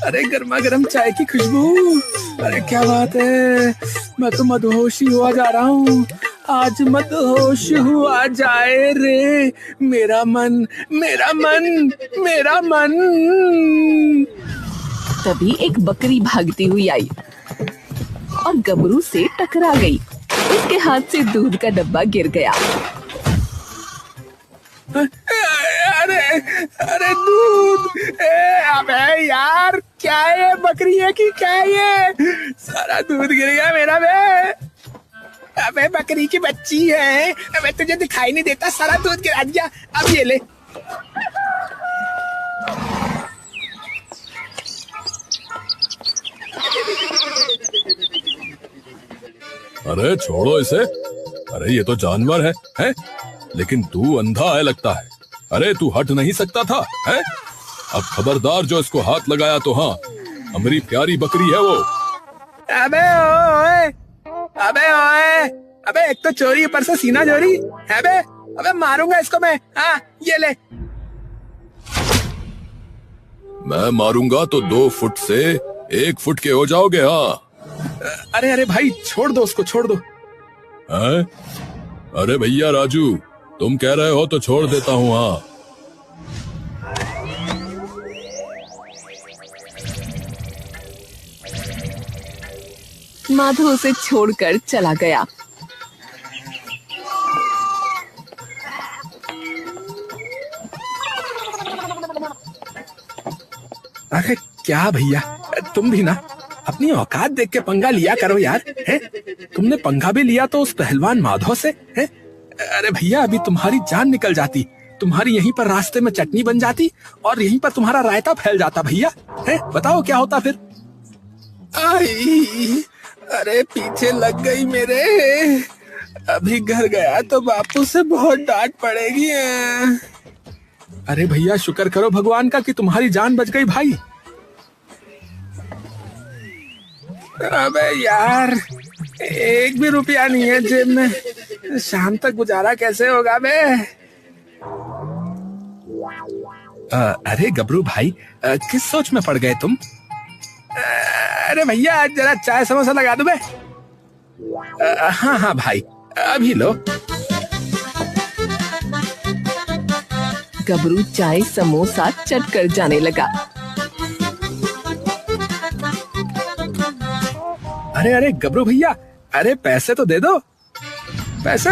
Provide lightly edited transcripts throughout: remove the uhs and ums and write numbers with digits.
अरे गर्मा गर्म चाय की खुशबू। अरे क्या बात है, मैं तो मदहोश ही हुआ जा रहा हूँ। आज मदहोश हुआ जाए रे मेरा मन, मेरा मन, मेरा मन। तभी एक बकरी भागती हुई आई और गबरू से टकरा गई। उसके हाथ से दूध का डब्बा गिर गया। अरे अरे दूध, अबे यार क्या है, बकरी है कि क्या है ये? सारा दूध गिर गया मेरा बे। अबे बकरी की बच्ची है, अबे तुझे दिखाई नहीं देता, सारा दूध गिरा दिया। अब ये ले। अरे छोड़ो इसे। अरे ये तो जानवर है? लेकिन तू अंधा है लगता है। अरे तू हट नहीं सकता था, है? अब खबरदार जो इसको हाथ लगाया तो हाँ, हमारी प्यारी बकरी है वो। अबे ओए, अबे ओए, अबे एक तो चोरी ऊपर से सीना चोरी है बे। अबे मारूंगा इसको मैं। हाँ ये ले। मैं मारूंगा तो 2 फुट से 1 फुट के हो जाओगे। हाँ अरे अरे भाई छोड़ दो उसको, छोड़ दो। है? अरे भैया राजू, तुम कह रहे हो तो छोड़ देता हूँ। हाँ माधव उसे छोड़कर चला गया। अरे क्या भैया, तुम भी ना अपनी औकात देख के पंगा लिया करो यार। है तुमने पंगा भी लिया तो उस पहलवान माधव से, है? अरे भैया अभी तुम्हारी जान निकल जाती, तुम्हारी यहीं पर रास्ते में चटनी बन जाती और यहीं पर तुम्हारा रायता फैल जाता भैया। है बताओ क्या होता फिर? आई, अरे पीछे लग गई मेरे। अभी घर गया तो बापू से बहुत डांट पड़ेगी। अरे भैया शुक्र करो भगवान का कि तुम्हारी जान बच गई भाई। अबे यार 1 भी रुपया नहीं है जेब में, शाम तक गुजारा कैसे होगा बे? अरे गबरू भाई, किस सोच में पड़ गए तुम? अरे भैया जरा चाय समोसा लगा दो बे। हाँ हाँ भाई अभी लो। गबरू चाय समोसा चट कर जाने लगा। अरे अरे गबरू भैया, अरे पैसे तो दे दो। पैसे?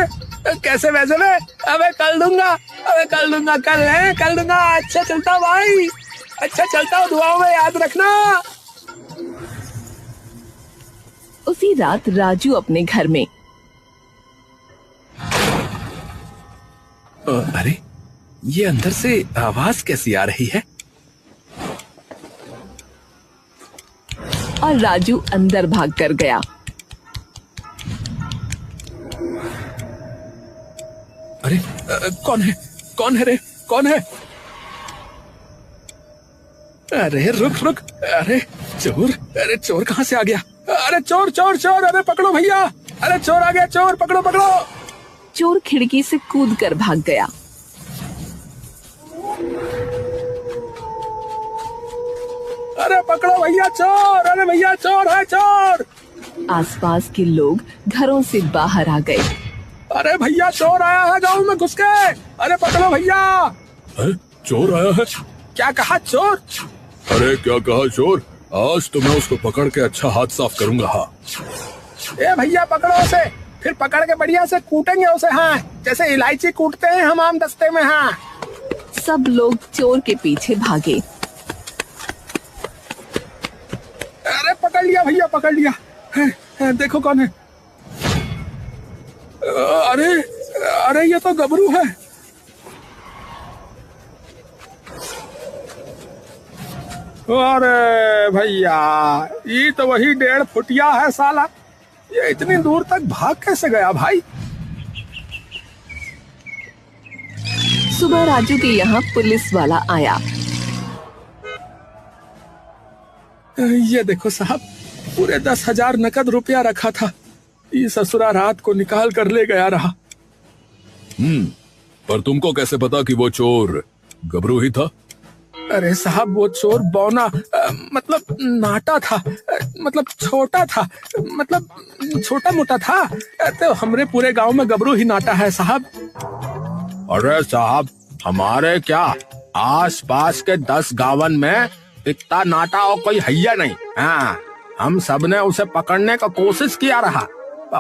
कैसे पैसे में? अबे कल दूंगा, अबे कल दूंगा, कल है कल दूंगा। अच्छा चलता भाई, अच्छा चलता हूँ, दुआओं में याद रखना। उसी रात राजू अपने घर में। अरे ये अंदर से आवाज कैसी आ रही है? और राजू अंदर भाग कर गया। अरे कौन है, कौन है रे, कौन है? अरे रुक रुक, अरे चोर, अरे चोर कहाँ से आ गया? अरे चोर चोर चोर, अरे पकड़ो भैया, अरे चोर आ गया, चोर पकड़ो पकड़ो। चोर खिड़की से कूदकर भाग गया। अरे पकड़ो भैया चोर, अरे भैया चोर है चोर। आसपास के लोग घरों से बाहर आ गए। अरे भैया चोर आया है गांव में घुस के, अरे पकड़ो भैया। चोर आया है? क्या कहा चोर? अरे क्या कहा चोर? आज तो मैं उसको पकड़ के अच्छा हाथ साफ करूंगा। हाँ ए भैया पकड़ो उसे, फिर पकड़ के बढ़िया से कूटेंगे उसे। हाँ जैसे इलायची कूटते हैं हम आम दस्ते में। हाँ सब लोग चोर के पीछे भागे। अरे पकड़ लिया भैया, पकड़ लिया। देखो कौन है। अरे अरे ये तो गबरू है। अरे भैया ये तो वही 1.5 फुटिया है साला, ये इतनी दूर तक भाग कैसे गया भाई? सुबह राजू के यहाँ पुलिस वाला आया। ये देखो साहब, पूरे 10,000 नकद रुपया रखा था, ये ससुरा रात को निकाल कर ले गया रहा। पर तुमको कैसे पता कि वो चोर गबरू ही था? अरे साहब वो चोर बौना मतलब नाटा था, मतलब छोटा था, मतलब छोटा मोटा था। तो हमरे पूरे गांव में गबरू ही नाटा है साहब। अरे साहब, हमारे क्या आस पास के 10 गांवन में इतना नाटा और कोई हैया नहीं। हाँ, हम सब ने उसे पकड़ने का कोशिश किया रहा,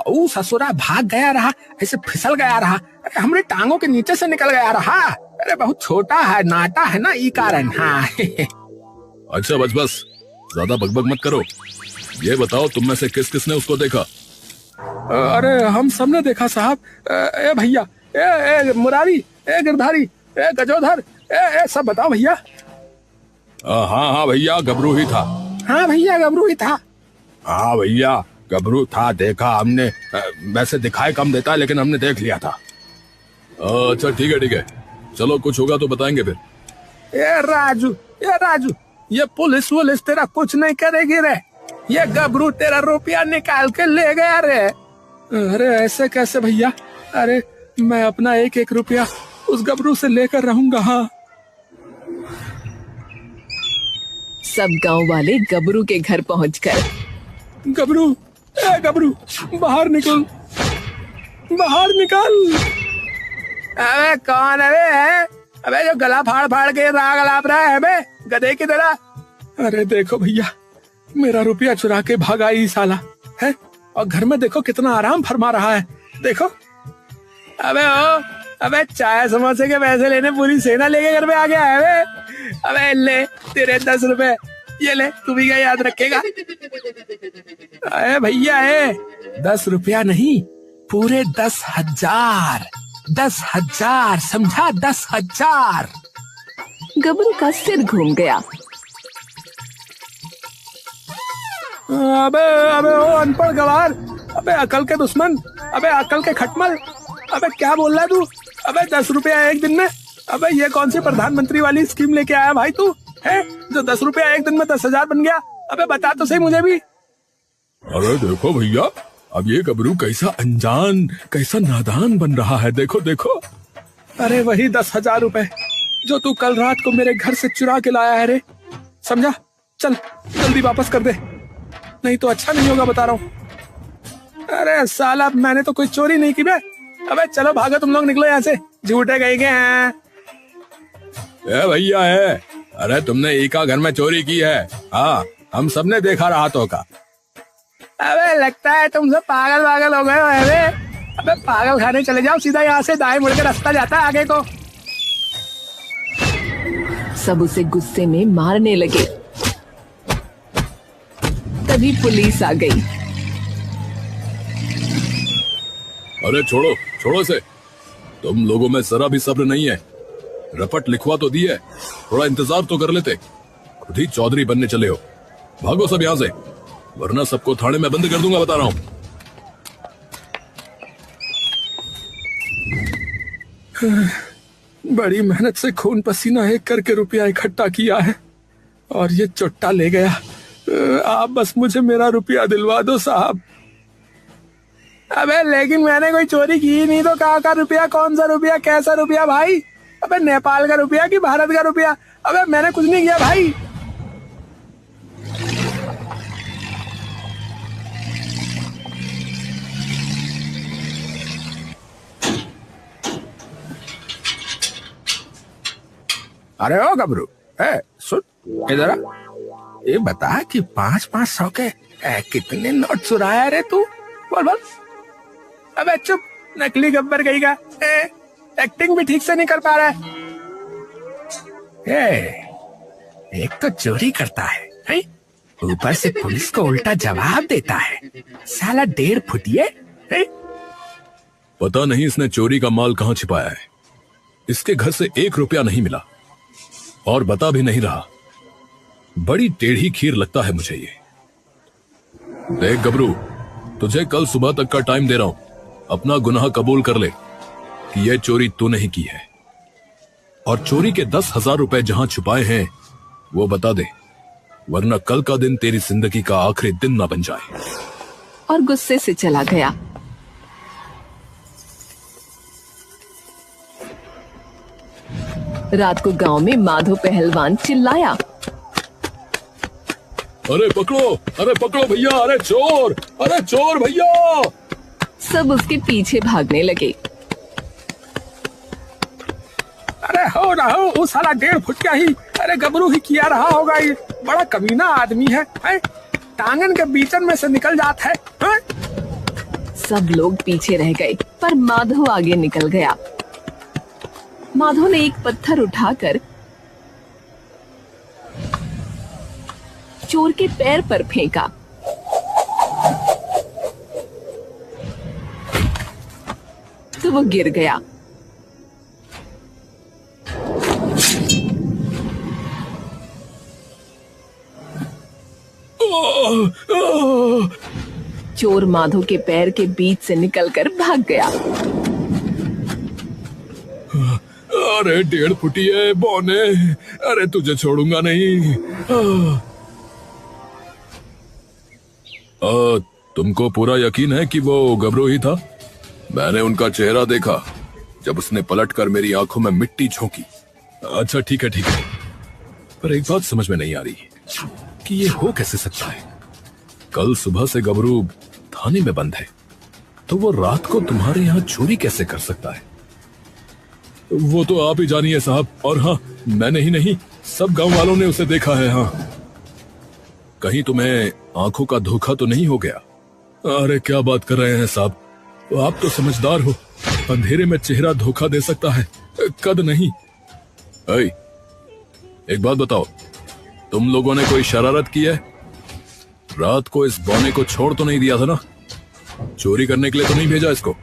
वो ससुरा भाग गया रहा, ऐसे फिसल गया रहा, हमरे टांगों के नीचे से निकल गया रहा। अरे बहुत छोटा है, नाटा है ना, ई कारण। हाँ अच्छा बस ज्यादा बकबक मत करो। ये बताओ तुम में से किस किसने उसको देखा? अरे हम सबने देखा साहब। ए भैया, ए मुरारी, ए गिरधारी, ए गजोधर, ए सब बताओ भैया। हाँ भैया, गबरू ही था। हाँ भैया, गबरू ही था। हाँ भैया, गबरू था, देखा हमने। वैसे दिखाई कम देता, लेकिन हमने देख लिया था। अच्छा ठीक है, चलो कुछ होगा तो बताएंगे फिर। ये राजू, ये पुलिस वुलिस तेरा कुछ नहीं करेगी रे। ये गबरू तेरा रुपया निकाल के ले गया रे। अरे ऐसे कैसे भैया? अरे मैं अपना एक एक रुपया उस गबरू से लेकर रहूंगा। हाँ, सब गांव वाले गबरू के घर पहुंचकर, गबरू, ए गबरू, बाहर निकल, बाहर निकल। अबे कौन है बे? अबे जो गला फाड़ फाड़ के राग अलाप रहा है बे, गधे की तरह। अरे देखो भैया, मेरा रुपया चुरा के भागा ही साला है, और घर में देखो कितना आराम फरमा रहा है। देखो, अबे चाय समोसे के पैसे लेने पूरी सेना लेके घर में आ गया है बे। अबे ले तेरे 10 रुपए, ये ले, तू भी क्या याद रखेगा? अरे भैया, 10 रुपया नहीं, पूरे 10,000, 10,000 समझा, 10,000। गबरू का सिर घूम गया। अबे ओ अनपढ़ गवार, अबे अकल के दुश्मन, अबे अकल के खटमल, अबे क्या बोल रहा है तू? अबे 10 रुपया एक दिन में? अबे ये कौन सी प्रधानमंत्री वाली स्कीम लेके आया भाई तू, है जो 10 रुपया एक दिन में 10,000 बन गया? अबे बता तो सही मुझे भी। अरे देखो भैया, अब ये गबरू कैसा अनजान, कैसा नादान बन रहा है। देखो देखो। अरे वही 10,000 रुपए जो तू कल रात को मेरे घर से चुरा के लाया है रे, समझा? चल जल्दी वापस कर दे, नहीं तो अच्छा नहीं होगा, बता रहा हूँ। अरे साला, मैंने तो कोई चोरी नहीं की बे। अबे चलो भागो तुम लोग, निकलो यहाँ से, झूठे गए के हैं। ए भैया है, अरे तुमने ईका घर में चोरी की है। हाँ, हम सबने देखा रहा तो का। अबे लगता है तुम सब पागल हो गए हो। अबे पागल खाने चले जाओ, सीधा यहाँ से दाएं मुड़ के रास्ता जाता है आगे को। सब उसे गुस्से में मारने लगे। तभी पुलिस आ गई। अरे छोड़ो इसे, तुम लोगों में जरा भी सब्र नहीं है। रपट लिखवा तो दी है, थोड़ा इंतजार तो कर लेते। खुद ही चौधरी बनने चले हो। भागो सब यहाँ से, वरना सबको थाने में बंद कर दूंगा, बता रहा हूँ। बड़ी मेहनत से खून पसीना एक करके रुपया इकट्ठा किया है, और ये चुट्टा ले गया। आप बस मुझे मेरा रुपया दिलवा दो साहब। अबे लेकिन मैंने कोई चोरी की नहीं, तो कहाँ का रुपया, कौन सा रुपया, कैसा रुपया भाई? अबे नेपाल का रुपया कि भारत का रुपया? अबे मैंने कुछ नहीं किया भाई। अरे ओ गबरू, सुन इधर आ। ये बता कि 500-500 के कितने नोट चुराया रे तू? बोल। अबे चुप, नकली गब्बर कहीं का, एक्टिंग भी ठीक से नहीं कर पा रहा है। एक तो चोरी करता है, ऊपर से पुलिस को उल्टा जवाब देता है, साला 1.5 फुटिए। पता नहीं इसने चोरी का माल कहाँ छिपाया है। इसके घर से 1 रुपया नहीं मिला, और बता भी नहीं रहा। बड़ी टेढ़ी खीर लगता है मुझे ये। देख गबरू, तुझे कल सुबह तक का टाइम दे रहा हूं, अपना गुनाह कबूल कर ले कि यह चोरी तूने ही की है, और चोरी के 10,000 रुपए जहां छुपाए हैं वो बता दे, वरना कल का दिन तेरी जिंदगी का आखिरी दिन ना बन जाए। और गुस्से से चला गया। रात को गांव में माधो पहलवान चिल्लाया। अरे पकड़ो भैया, अरे चोर भैया। सब उसके पीछे भागने लगे। अरे हो ना हो, वो साला 1.5 फुट का ही अरे गबरू ही किया रहा होगा। ये बड़ा कमीना आदमी है, टांगन के बीचन में से निकल जाता है। सब लोग पीछे रह गए, पर माधो आगे निकल गया। माधो ने एक पत्थर उठाकर चोर के पैर पर फेंका। तो वो गिर गया। चोर माधो के पैर के बीच से निकलकर भाग गया। अरे 1.5 फुटिए बौने, अरे तुझे छोड़ूंगा नहीं। तुमको पूरा यकीन है कि वो गबरू ही था? मैंने उनका चेहरा देखा जब उसने पलटकर मेरी आंखों में मिट्टी झोंकी। अच्छा ठीक है, पर एक बात समझ में नहीं आ रही कि ये हो कैसे सकता है। कल सुबह से गबरू थाने में बंद है, तो वो रात को तुम्हारे यहाँ चोरी कैसे कर सकता है? वो तो आप ही जानिए साहब। और हाँ, मैंने ही नहीं, सब गांव वालों ने उसे देखा है। हाँ, कहीं तुम्हें आंखों का धोखा तो नहीं हो गया? अरे क्या बात कर रहे हैं साहब, आप तो समझदार हो। अंधेरे में चेहरा धोखा दे सकता है, कद नहीं। एक बात बताओ, तुम लोगों ने कोई शरारत की है? रात को इस बौने को छोड़ तो नहीं दिया था ना? चोरी करने के लिए तो नहीं भेजा इसको?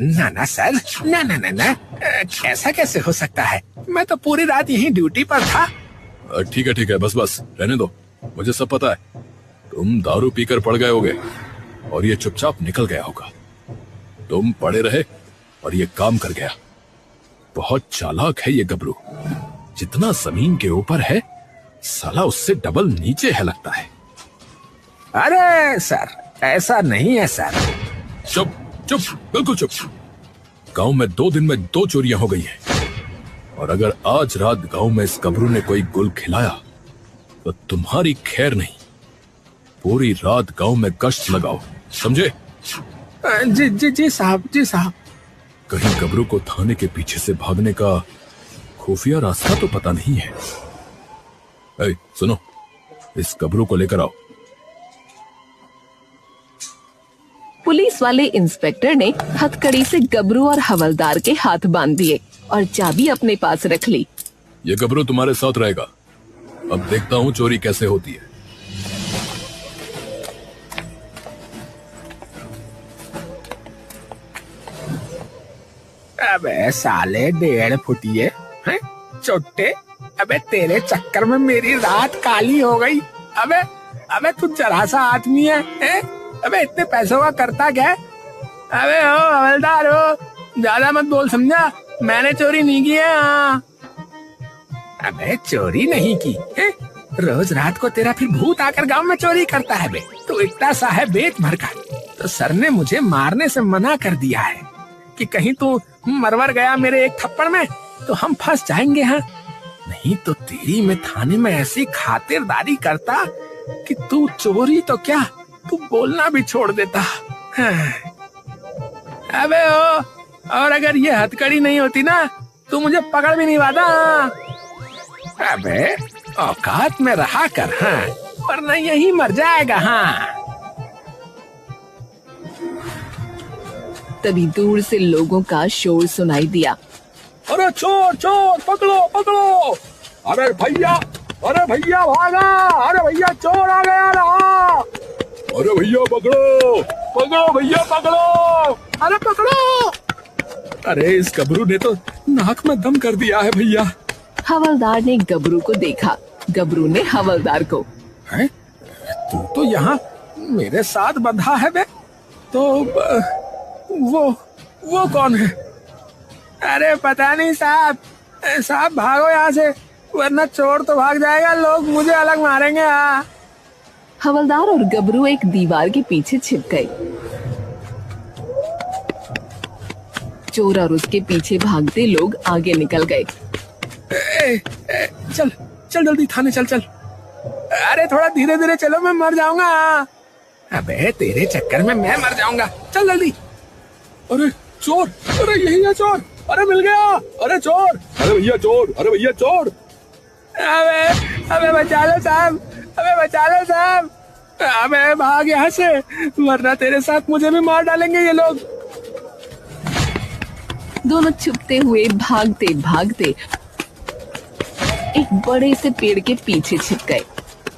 ना सर, ना, ऐसा कैसे हो सकता है? मैं तो पूरी रात यहीं ड्यूटी पर था। ठीक है, बस रहने दो, मुझे सब पता है। तुम दारू पीकर पड़ गए होगे और ये चुपचाप निकल गया होगा। तुम पड़े रहे और ये काम कर गया। बहुत चालाक है ये गबरू, जितना जमीन के ऊपर है साला उससे डबल नीचे है लगता है। अरे सर, ऐसा नहीं है सर। चुप, बिल्कुल चुप। गांव में 2 दिन में 2 चोरियां हो गई हैं, और अगर आज रात गांव में इस गबरू ने कोई गुल खिलाया तो तुम्हारी खैर नहीं। पूरी रात गांव में गश्त लगाओ, समझे? जी साहब। कहीं गबरू को थाने के पीछे से भागने का खुफिया रास्ता तो पता नहीं है। सुनो, इस गबरू को लेकर आओ। पुलिस वाले इंस्पेक्टर ने हथकड़ी से गबरू और हवलदार के हाथ बांध दिए और चाबी अपने पास रख ली। ये गबरू तुम्हारे साथ रहेगा। अब देखता हूँ चोरी कैसे होती है। अबे साले 1.5 फुटिए हैं चोटे। अबे तेरे चक्कर में मेरी रात काली हो गई। अबे तू जरा सा आदमी है? अबे इतने पैसों का करता क्या है? अबे हो हवलदार हो, ज्यादा मत बोल समझा। मैंने चोरी नहीं की है। हाँ, अबे चोरी नहीं की है? रोज रात को तेरा फिर भूत आकर गांव में चोरी करता है। बे तो इतना सा है पेट भर का, तो सर ने मुझे मारने से मना कर दिया है कि कहीं तू मरवर गया मेरे एक थप्पड़ में तो हम फंस जाएंगे। हाँ, नहीं तो तेरी मैं थाने में ऐसी खातिरदारी करता कि तू चोरी तो क्या, तू बोलना भी छोड़ देता। हाँ। अबे ओ, और अगर ये हथकड़ी नहीं होती ना तू मुझे पकड़ भी नहीं पाता। अबे औकात में रहा कर, हाँ, वरना यही मर जाएगा। हाँ। तभी दूर से लोगों का शोर सुनाई दिया। अरे चोर पकड़ो। अरे भैया भागा। अरे भैया चोर आ गया ना। अरे भैया पकड़ो। अरे पकड़ो। अरे इस गबरू ने तो नाक में दम कर दिया है भैया। हवलदार ने गबरू को देखा। गबरू ने हवलदार को, हैं? तू तो यहाँ मेरे साथ बंधा है बे? तो वो कौन है? अरे पता नहीं साहब भागो यहाँ से, वरना चोर तो भाग जाएगा, लोग मुझे अलग मारेंगे। हाँ। हवलदार और गबरू एक दीवार के पीछे छिप गए। चोर और उसके पीछे भागते लोग आगे निकल गए। चल चल जल्दी थाने चल चल। अरे थोड़ा धीरे धीरे चलो, मैं मर जाऊंगा। अबे तेरे चक्कर में मैं मर जाऊंगा, चल जल्दी। अरे चोर, अरे यही है चोर, अरे मिल गया, अरे चोर, अरे भैया चोर, अरे भैया चोर। अबे अबे बचा लो साहब, अबे बचा लो साहब, अबे भाग यहाँ से, वरना तेरे साथ मुझे भी मार डालेंगे ये लोग। दोनों छुपते हुए भागते भागते एक बड़े से पेड़ के पीछे छिप गए।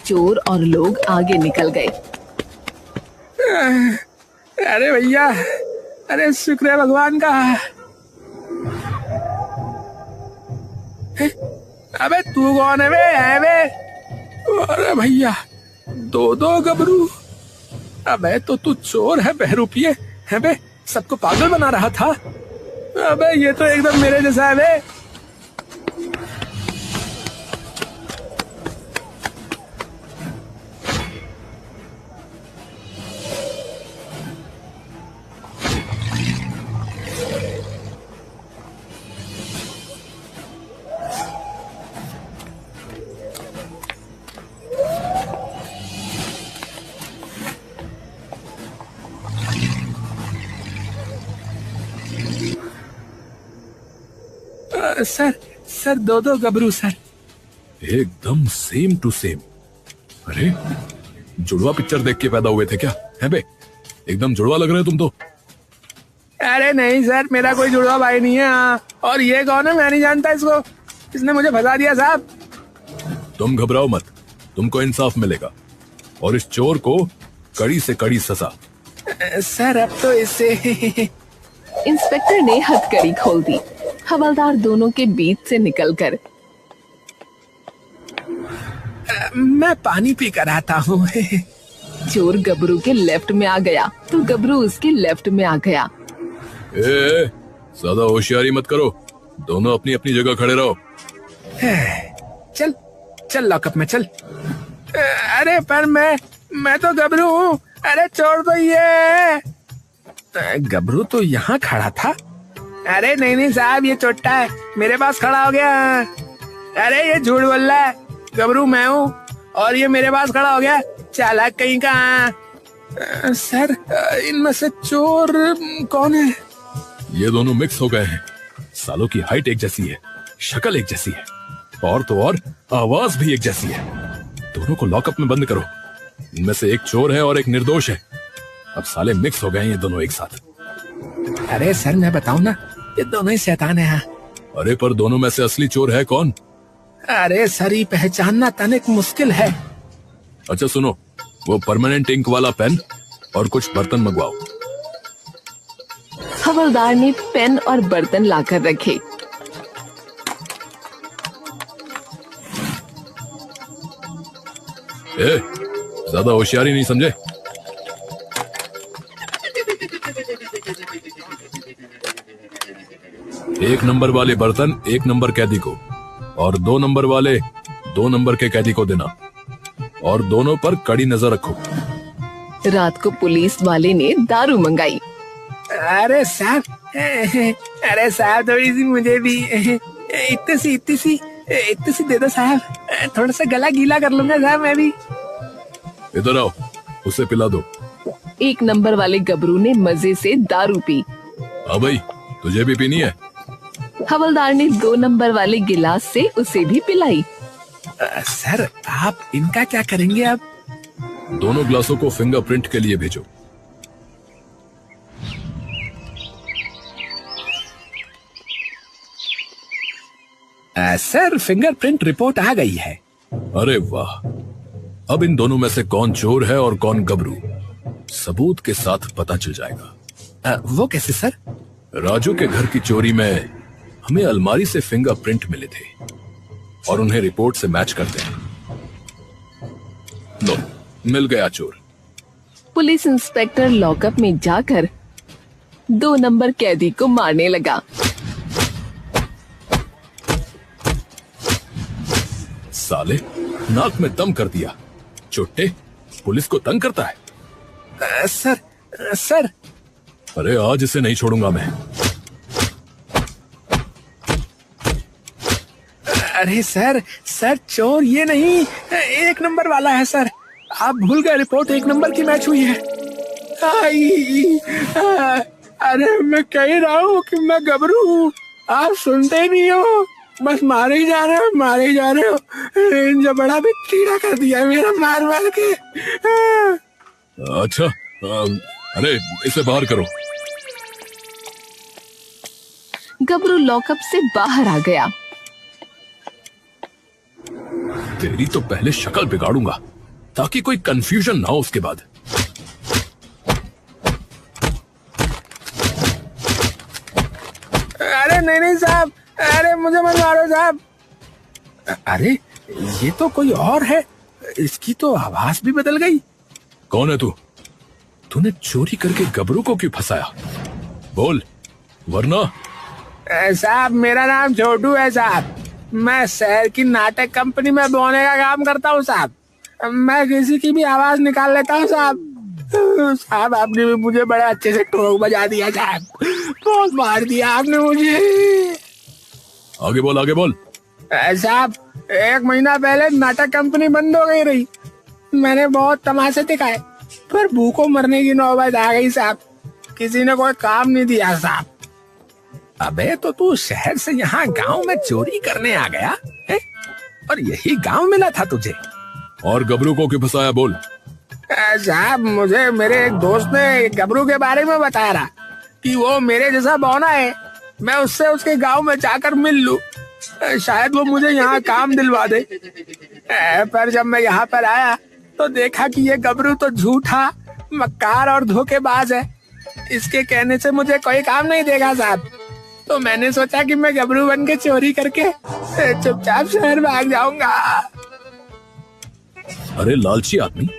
चोर और लोग आगे निकल गए। अरे भैया, अरे शुक्र है भगवान का। अबे तू कौन है बे? है बे? अरे भैया, दो गबरू। अबे तो तू चोर है, बहरूपिये है बे, सबको पागल बना रहा था। अबे ये तो एकदम मेरे जैसा है बे। सर दो गबरू सर। एकदम सेम टू सेम। अरे जुड़वा पिक्चर देख के पैदा हुए थे क्या? है बे, एकदम जुड़वा लग रहे हो तुम तो। अरे नहीं सर, मेरा कोई जुड़वा भाई नहीं है। और ये कौन है? मैं नहीं जानता इसको, इसने मुझे फंसा दिया साहब। तुम घबराओ मत, तुमको इंसाफ मिलेगा और इस चोर को कड़ी से कड़ी सजा। सर अब तो इससे इंस्पेक्टर ने हथकड़ी खोल दी। हवलदार दोनों के बीच से निकलकर, मैं पानी पी कर आता हूँ। चोर गबरू के लेफ्ट में आ गया तो गबरू उसके लेफ्ट में आ गया। ज्यादा होशियारी मत करो, दोनों अपनी अपनी जगह खड़े रहो। चल चल लॉकअप में चल। अरे पर मैं तो गबरू हूँ। अरे चोर तो ये गबरू तो यहाँ खड़ा था। अरे नहीं साहब, ये चोट्टा है, मेरे पास खड़ा हो गया। अरे ये झूठ बोल रहा है, गबरू मैं हूँ और ये मेरे पास खड़ा हो गया, चालाक कहीं का। सर इनमें से चोर कौन है? ये दोनों मिक्स हो गए हैं। सालों की हाइट एक जैसी है, शक्ल एक जैसी है, और तो और आवाज भी एक जैसी है। दोनों को लॉकअप में बंद करो। इनमें से एक चोर है और एक निर्दोष है। अब साले मिक्स हो गए हैं ये दोनों एक साथ। अरे सर मैं बताऊं ना, ये दोनों ही शैतान है। अरे पर दोनों में से असली चोर है कौन? अरे सर ये पहचानना तनिक मुश्किल है। अच्छा सुनो, वो परमानेंट इंक वाला पेन और कुछ बर्तन मंगवाओ। हवलदार ने पेन और बर्तन लाकर रखे। ज्यादा होशियारी नहीं समझे। एक नंबर वाले बर्तन 1 नंबर कैदी को और 2 नंबर वाले 2 नंबर के कैदी को देना, और दोनों पर कड़ी नजर रखो। रात को पुलिस वाले ने दारू मंगाई। अरे साहब, थोड़ी सी मुझे भी, इतनी सी दे दो साहब, थोड़ा सा गला गीला कर लूंगा साहब मैं भी। इधर आओ, उसे पिला दो। 1 नंबर वाले गबरू ने मजे से दारू पी। हाँ भाई, तुझे भी पीनी है? हवलदार ने 2 नंबर वाले गिलास से उसे भी पिलाई। सर आप इनका क्या करेंगे अब? दोनों ग्लासों को फिंगरप्रिंट के लिए भेजो। सर फिंगरप्रिंट रिपोर्ट आ गई है। अरे वाह, अब इन दोनों में से कौन चोर है और कौन गबरू सबूत के साथ पता चल जाएगा। वो कैसे सर? राजू के घर की चोरी में हमें अलमारी से फिंगरप्रिंट मिले थे और उन्हें रिपोर्ट से मैच करते हैं। लो, मिल गया चोर। पुलिस इंस्पेक्टर लॉकअप में जाकर 2 नंबर कैदी को मारने लगा। साले, नाक में दम कर दिया। चोटे, पुलिस को तंग करता है। सर अरे आज इसे नहीं छोड़ूंगा मैं। अरे सर, सर चोर ये नहीं, 1 नंबर वाला है सर। आप भूल गए, रिपोर्ट 1 नंबर की मैच हुई है। अरे मैं कह रहा हूँ कि मैं गबरू हूँ, आप सुनते ही नहीं हो, बस मारे ही जा रहे हो, मारे ही जा रहे हो। इन जबड़ा भी कीड़ा कर दिया मेरा मार मार के। अच्छा, अरे इसे बाहर करो। गबरू लॉकअप से बाहर आ गया। तेरी तो पहले शक्ल बिगाड़ूंगा ताकि कोई कंफ्यूजन ना हो उसके बाद। अरे नहीं नहीं साहब, अरे मुझे मत मारो साहब। अरे ये तो कोई और है, इसकी तो आवाज भी बदल गई। कौन है तू? तूने चोरी करके गबरू को क्यों फंसाया? बोल, वरना। साहब मेरा नाम छोटू है साहब, मैं शहर की नाटक कंपनी में बोने का काम करता हूँ साहब। मैं किसी की भी आवाज निकाल लेता हूँ साहब। साहब आपने भी मुझे बड़े अच्छे से ठोक बजा दिया साहब, बहुत मार दिया आपने मुझे। आगे बोल, आगे बोल। साहब 1 महीना पहले नाटक कंपनी बंद हो गई रही, मैंने बहुत तमाशे दिखाए, पर भूखों मरने की नौबत आ गई साहब। किसी ने कोई काम नहीं दिया साहब। अबे तो तू शहर से यहाँ गांव में चोरी करने आ गया है? और यही गांव मिला था तुझे? और गबरू को क्यों फंसाया? बोल। साहब मुझे मेरे एक दोस्त ने गबरू के बारे में बताया रहा कि वो मेरे जैसा बौना है, मैं उससे उसके गांव में जाकर मिल लूं, शायद वो मुझे यहाँ काम दिलवा दे। पर जब मैं यहाँ पर आया तो देखा कि ये गबरू तो झूठा, मक्कार और धोखेबाज है। इसके कहने से मुझे कोई काम नहीं देगा साहब, तो मैंने सोचा कि मैं गबरू बन के चोरी करके चुपचाप शहर भाग जाऊंगा। अरे लालची आदमी,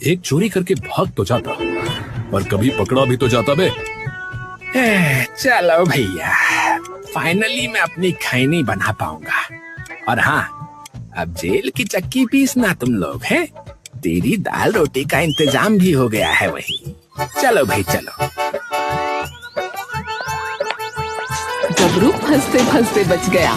एक चोरी करके भाग तो जाता, पर कभी पकड़ा भी तो जाता बे। चलो भैया, फाइनली मैं अपनी खैनी बना पाऊंगा। और हाँ, अब जेल की चक्की पीसना तुम लोग हैं, तेरी दाल रोटी का इंतजाम भी हो गया है वही। चलो भाई चलो। गबरू फंसते फंसते बच गया।